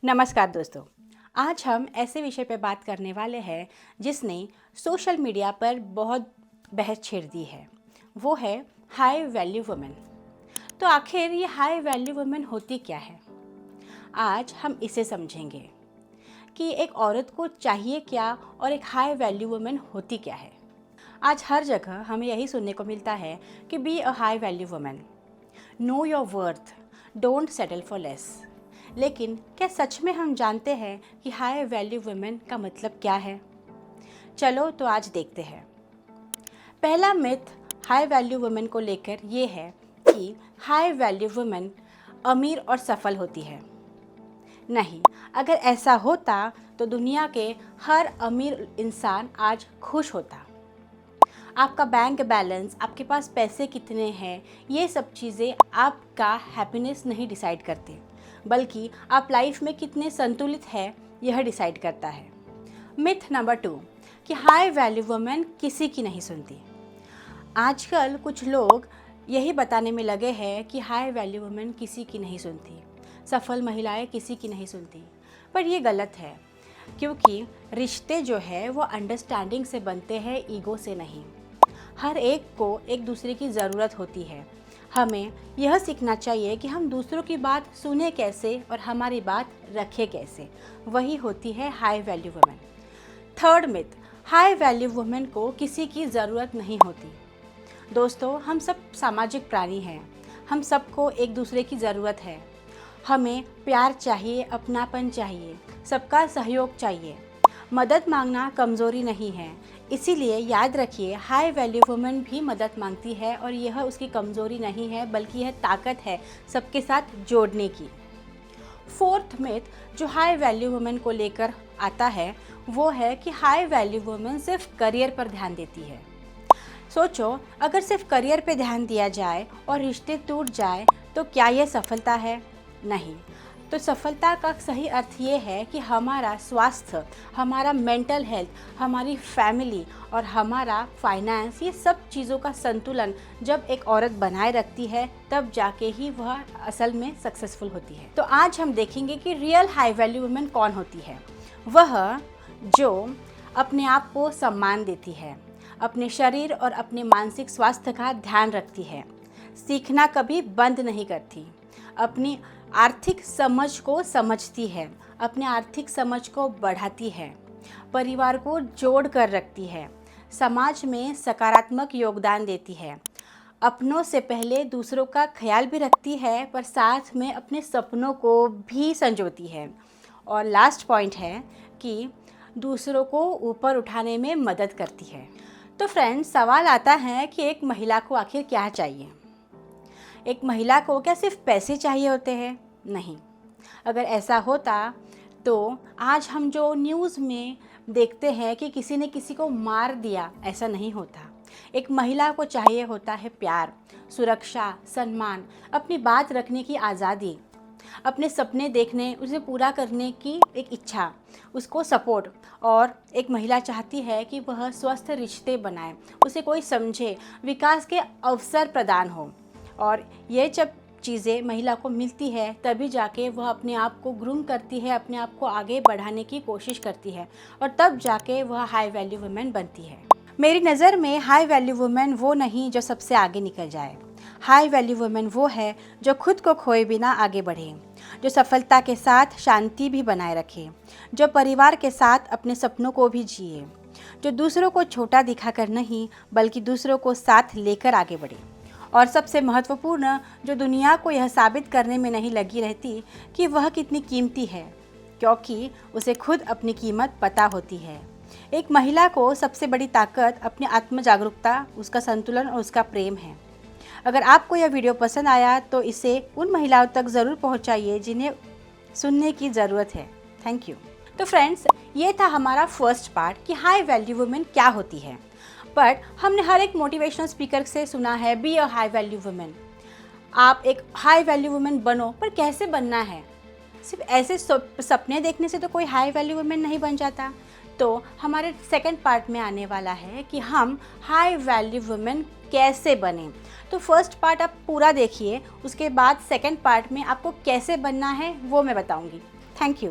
नमस्कार दोस्तों, आज हम ऐसे विषय पर बात करने वाले हैं जिसने सोशल मीडिया पर बहुत बहस छेड़ दी है। वो है हाई वैल्यू वुमेन। तो आखिर ये हाई वैल्यू वुमेन होती क्या है? आज हम इसे समझेंगे कि एक औरत को चाहिए क्या और एक हाई वैल्यू वुमेन होती क्या है। आज हर जगह हमें यही सुनने को मिलता है कि be a high value women, know your worth, don't settle for less. लेकिन क्या सच में हम जानते हैं कि हाई वैल्यू वुमेन का मतलब क्या है? चलो तो आज देखते हैं। पहला मिथ हाई वैल्यू वुमेन को लेकर ये है कि हाई वैल्यू वुमेन अमीर और सफल होती है। नहीं, अगर ऐसा होता तो दुनिया के हर अमीर इंसान आज खुश होता। आपका बैंक बैलेंस, आपके पास पैसे कितने हैं, ये सब चीज़ें आपका हैप्पीनेस नहीं डिसाइड करते, बल्कि आप लाइफ में कितने संतुलित हैं यह डिसाइड करता है। मिथ नंबर 2 कि हाई वैल्यू वुमेन किसी की नहीं सुनती। आजकल कुछ लोग यही बताने में लगे हैं कि हाई वैल्यू वुमेन किसी की नहीं सुनती, सफल महिलाएं किसी की नहीं सुनती, पर ये गलत है, क्योंकि रिश्ते जो है वो अंडरस्टैंडिंग से बनते हैं, ईगो से नहीं। हर एक को एक दूसरे की ज़रूरत होती है। हमें यह सीखना चाहिए कि हम दूसरों की बात सुने कैसे और हमारी बात रखें कैसे। वही होती है high value women. Third myth, high value women को किसी की ज़रूरत नहीं होती। दोस्तों, हम सब सामाजिक प्राणी हैं। हम सबको एक दूसरे की ज़रूरत है। हमें प्यार चाहिए, अपनापन चाहिए, सबका सहयोग चाहिए। मदद मांगना कमज़ोरी नहीं है। इसीलिए याद रखिए, हाई वैल्यू वुमेन भी मदद मांगती है और यह उसकी कमज़ोरी नहीं है, बल्कि यह ताकत है सबके साथ जोड़ने की। फोर्थ मिथ जो हाई वैल्यू वुमेन को लेकर आता है वो है कि हाई वैल्यू वुमेन सिर्फ करियर पर ध्यान देती है। सोचो, अगर सिर्फ करियर पे ध्यान दिया जाए और रिश्ते टूट जाए तो क्या यह सफलता है? नहीं। तो सफलता का सही अर्थ ये है कि हमारा स्वास्थ्य, हमारा मेंटल हेल्थ, हमारी फैमिली और हमारा फाइनेंस, ये सब चीज़ों का संतुलन जब एक औरत बनाए रखती है तब जाके ही वह असल में सक्सेसफुल होती है। तो आज हम देखेंगे कि रियल हाई वैल्यू वुमेन कौन होती है। वह जो अपने आप को सम्मान देती है, अपने शरीर और अपने मानसिक स्वास्थ्य का ध्यान रखती है, सीखना कभी बंद नहीं करती, अपनी आर्थिक समझ को समझती है, अपने आर्थिक समझ को बढ़ाती है, परिवार को जोड़ कर रखती है, समाज में सकारात्मक योगदान देती है, अपनों से पहले दूसरों का ख्याल भी रखती है, पर साथ में अपने सपनों को भी संजोती है। और लास्ट पॉइंट है कि दूसरों को ऊपर उठाने में मदद करती है। तो फ्रेंड्स, सवाल आता है कि एक महिला को आखिर क्या चाहिए? एक महिला को क्या सिर्फ पैसे चाहिए होते हैं? नहीं। अगर ऐसा होता तो आज हम जो न्यूज़ में देखते हैं कि किसी ने किसी को मार दिया, ऐसा नहीं होता। एक महिला को चाहिए होता है प्यार, सुरक्षा, सम्मान, अपनी बात रखने की आज़ादी, अपने सपने देखने, उसे पूरा करने की एक इच्छा, उसको सपोर्ट। और एक महिला चाहती है कि वह स्वस्थ रिश्ते बनाए, उसे कोई समझे, विकास के अवसर प्रदान हो। और ये जब चीज़ें महिला को मिलती है तभी जाके वह अपने आप को ग्रूम करती है, अपने आप को आगे बढ़ाने की कोशिश करती है, और तब जाके वह हाई वैल्यू वुमेन बनती है। मेरी नज़र में हाई वैल्यू वुमेन वो नहीं जो सबसे आगे निकल जाए। हाई वैल्यू वुमेन वो है जो खुद को खोए बिना आगे बढ़े, जो सफलता के साथ शांति भी बनाए रखे, जो परिवार के साथ अपने सपनों को भी जिए, जो दूसरों को छोटा दिखाकर नहीं बल्कि दूसरों को साथ लेकर आगे बढ़े, और सबसे महत्वपूर्ण, जो दुनिया को यह साबित करने में नहीं लगी रहती कि वह कितनी कीमती है, क्योंकि उसे खुद अपनी कीमत पता होती है। एक महिला को सबसे बड़ी ताकत अपनी आत्म जागरूकता, उसका संतुलन और उसका प्रेम है। अगर आपको यह वीडियो पसंद आया तो इसे उन महिलाओं तक ज़रूर पहुंचाइए जिन्हें सुनने की ज़रूरत है। Thank you. तो फ्रेंड्स, ये था हमारा फर्स्ट पार्ट कि हाई वैल्यू वुमेन क्या होती है। बट हमने हर एक मोटिवेशनल स्पीकर से सुना है be a high value women, आप एक हाई वैल्यू वुमेन बनो। पर कैसे बनना है? सिर्फ ऐसे सपने देखने से तो कोई हाई वैल्यू वुमेन नहीं बन जाता। तो हमारे सेकंड पार्ट में आने वाला है कि हम हाई वैल्यू वुमेन कैसे बने। तो फर्स्ट पार्ट आप पूरा देखिए, उसके बाद सेकंड पार्ट में आपको कैसे बनना है वो मैं बताऊंगी। Thank you.